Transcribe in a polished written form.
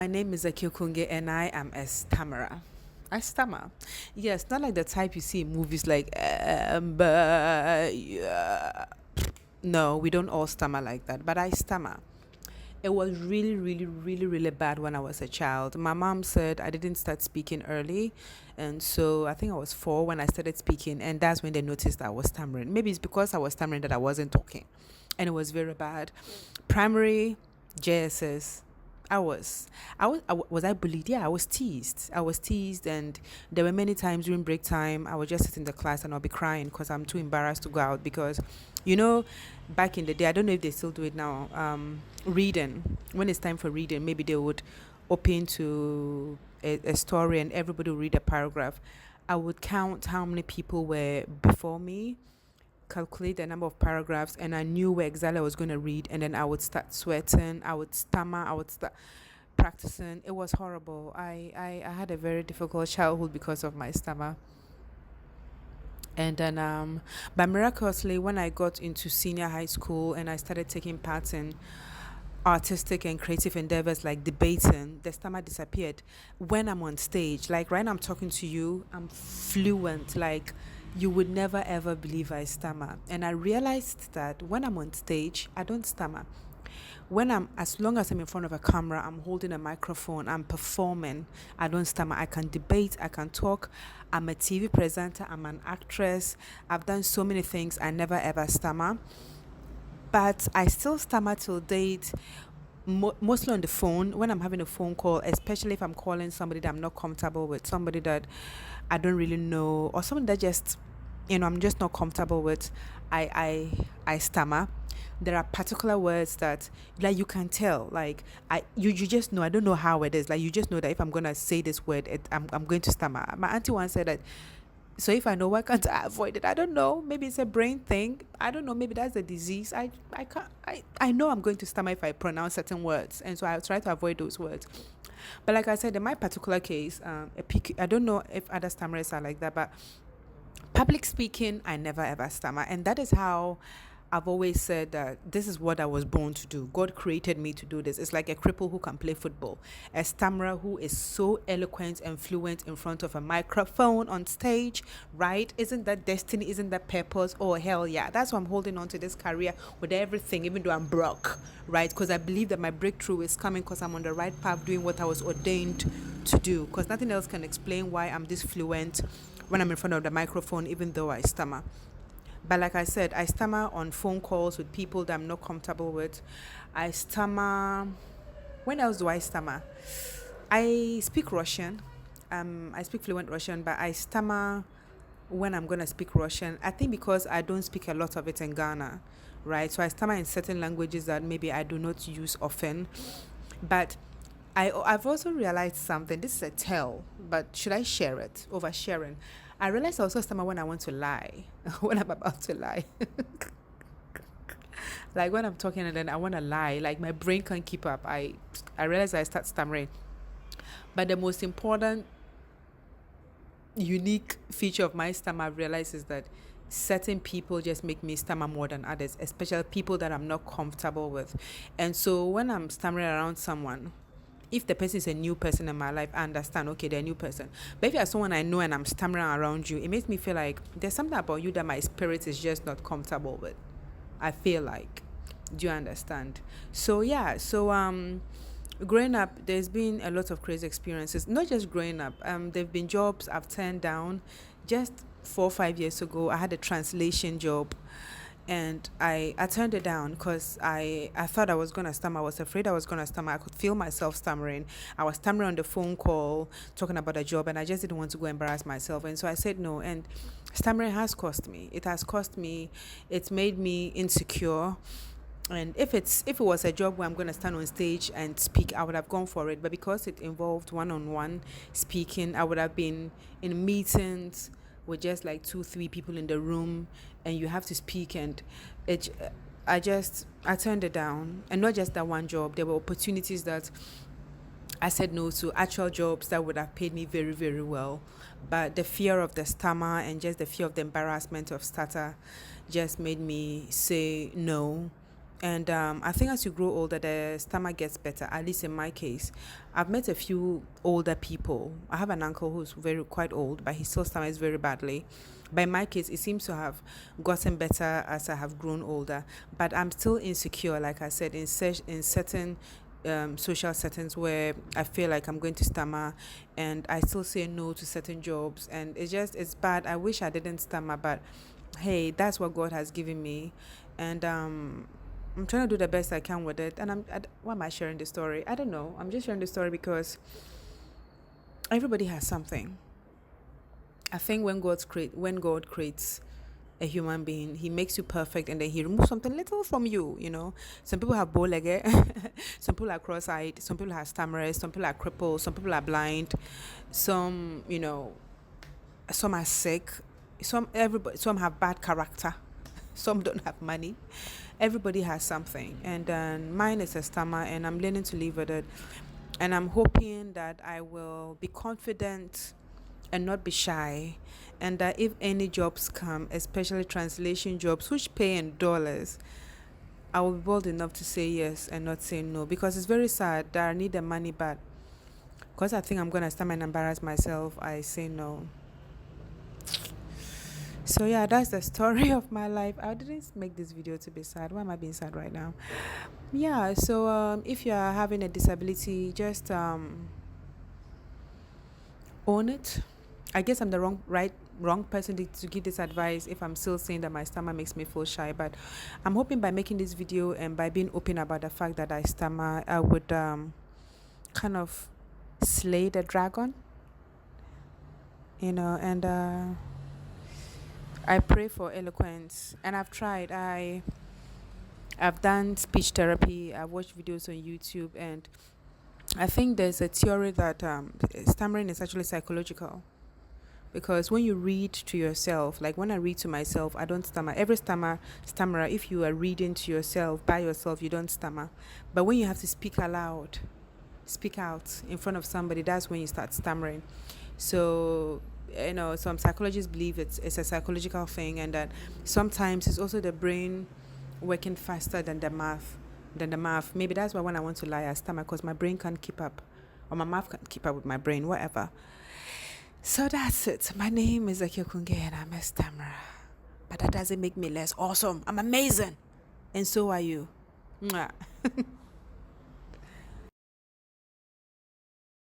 My name is Akiokunge and I am a stammerer. I stammer. Yes, not like the type you see in movies like, yeah. No, we don't all stammer like that, but I stammer. It was really, really, really, really bad when I was a child. My mom said I didn't start speaking early. And so I think I was 4 when I started speaking. And that's when they noticed I was stammering. Maybe it's because I was stammering that I wasn't talking. And it was very bad. Primary, JSS. Was I bullied? Yeah, I was teased. I was teased, and there were many times during break time I would just sit in the class and I'll be crying because I'm too embarrassed to go out because, you know, back in the day, I don't know if they still do it now. Reading, when it's time for reading, maybe they would open to a story and everybody would read a paragraph. I would count how many people were before me, calculate the number of paragraphs, and I knew where exactly I was going to read, and then I would start sweating, I would stammer, I would start practicing. It was horrible. I had a very difficult childhood because of my stammer. And then, but miraculously, when I got into senior high school and I started taking part in artistic and creative endeavors like debating, the stammer disappeared. When I'm on stage, like right now I'm talking to you, I'm fluent. Like you would never ever believe I stammer. And I realized that when I'm on stage, I don't stammer. As long as I'm in front of a camera, I'm holding a microphone, I'm performing, I don't stammer. I can debate, I can talk. I'm a TV presenter, I'm an actress. I've done so many things. I never ever stammer. But I still stammer till date, mostly on the phone when I'm having a phone call, especially if I'm calling somebody that I'm not comfortable with, somebody that I don't really know, or somebody that just, I'm just not comfortable with. I stammer. There are particular words that like you can tell, like you just know. I don't know how it is. Like you just know that if I'm gonna say this word, I'm going to stammer. My auntie once said that, so if I know, why can't I avoid it? I don't know. Maybe it's a brain thing. I don't know. Maybe that's a disease. I can't. I know I'm going to stammer if I pronounce certain words, and so I try to avoid those words. But like I said, in my particular case, I don't know if other stammerers are like that, but public speaking, I never ever stammer. And that is how I've always said that this is what I was born to do. God created me to do this. It's like a cripple who can play football, a stammerer who is so eloquent and fluent in front of a microphone on stage, right? Isn't that destiny? Isn't that purpose? Oh, hell yeah. That's why I'm holding on to this career with everything, even though I'm broke, right? Because I believe that my breakthrough is coming because I'm on the right path doing what I was ordained to do. Because nothing else can explain why I'm this fluent when I'm in front of the microphone, even though I stammer. But like I said, I stammer on phone calls with people that I'm not comfortable with. I stammer. When else do I stammer? I speak Russian. I speak fluent Russian, but I stammer when I'm gonna speak Russian. I think because I don't speak a lot of it in Ghana, right? So I stammer in certain languages that maybe I do not use often. But I've also realized something. This is a tell, but should I share it? Oversharing. I realized I also stammer when I want to lie, when I'm about to lie. Like when I'm talking and then I want to lie, like my brain can't keep up. I realize I start stammering. But the most important, unique feature of my stammer I've realized is that certain people just make me stammer more than others, especially people that I'm not comfortable with. And so when I'm stammering around someone, if the person is a new person in my life, I understand, okay, they're a new person. But if you're someone I know and I'm stammering around you, it makes me feel like there's something about you that my spirit is just not comfortable with. I feel like. Do you understand? So yeah, growing up, there's been a lot of crazy experiences. Not just growing up. There've been jobs I've turned down. Just 4 or 5 years ago, I had a translation job and I turned it down because I thought I was gonna stammer. I was afraid I was gonna stammer. I could feel myself stammering. I was stammering on the phone call talking about a job, and I just didn't want to go embarrass myself. And so I said no. And stammering has cost me. It has cost me. It's made me insecure. And if it was a job where I'm gonna stand on stage and speak, I would have gone for it. But because it involved one-on-one speaking, I would have been in meetings with just like 2 3 people in the room, and you have to speak. And it I turned it down. And not just that one job, there were opportunities that I said no to, actual jobs that would have paid me very, very well. But the fear of the stammer and just the fear of the embarrassment of stutter just made me say no. And I think as you grow older, the stammer gets better. At least in my case, I've met a few older people. I have an uncle who's very quite old, but he still stammers very badly. But in my case, it seems to have gotten better as I have grown older. But I'm still insecure, like I said, in certain social settings where I feel like I'm going to stammer, and I still say no to certain jobs, and it's bad. I wish I didn't stammer, but hey, that's what God has given me, and I'm trying to do the best I can with it. And why am I sharing the story? I don't know. I'm just sharing the story because everybody has something. I think when God creates a human being, he makes you perfect, and then he removes something little from you. Some people have bow-legged, some people are cross-eyed, some people have stammerers, some people are crippled, some people are blind, some some are sick, some have bad character, some don't have money. Everybody has something, and mine is a stammer, and I'm learning to live with it. And I'm hoping that I will be confident and not be shy, and that if any jobs come, especially translation jobs which pay in dollars, I will be bold enough to say yes and not say no, because it's very sad that I need the money, but because I think I'm gonna stand and embarrass myself, I say no. So yeah, that's the story of my life. I didn't make this video to be sad. Why am I being sad right now? Yeah, so if you are having a disability, just own it. I guess I'm the wrong person to give this advice if I'm still saying that my stammer makes me feel shy. But I'm hoping by making this video and by being open about the fact that I stammer, I would kind of slay the dragon, and I pray for eloquence. And I've tried. I've done speech therapy. I've watched videos on YouTube, and I think there's a theory that stammering is actually psychological. Because when you read to yourself, like when I read to myself, I don't stammer. Every stammerer, if you are reading to yourself by yourself, you don't stammer. But when you have to speak aloud, speak out in front of somebody, that's when you start stammering. So some psychologists believe it's a psychological thing, and that sometimes it's also the brain working faster than the mouth. Maybe that's why when I want to lie, I stammer, because my brain can't keep up, or my mouth can't keep up with my brain, whatever. So that's it. My name is Zakia Kunge, and I'm a stammerer. But that doesn't make me less awesome. I'm amazing. And so are you. Mwah.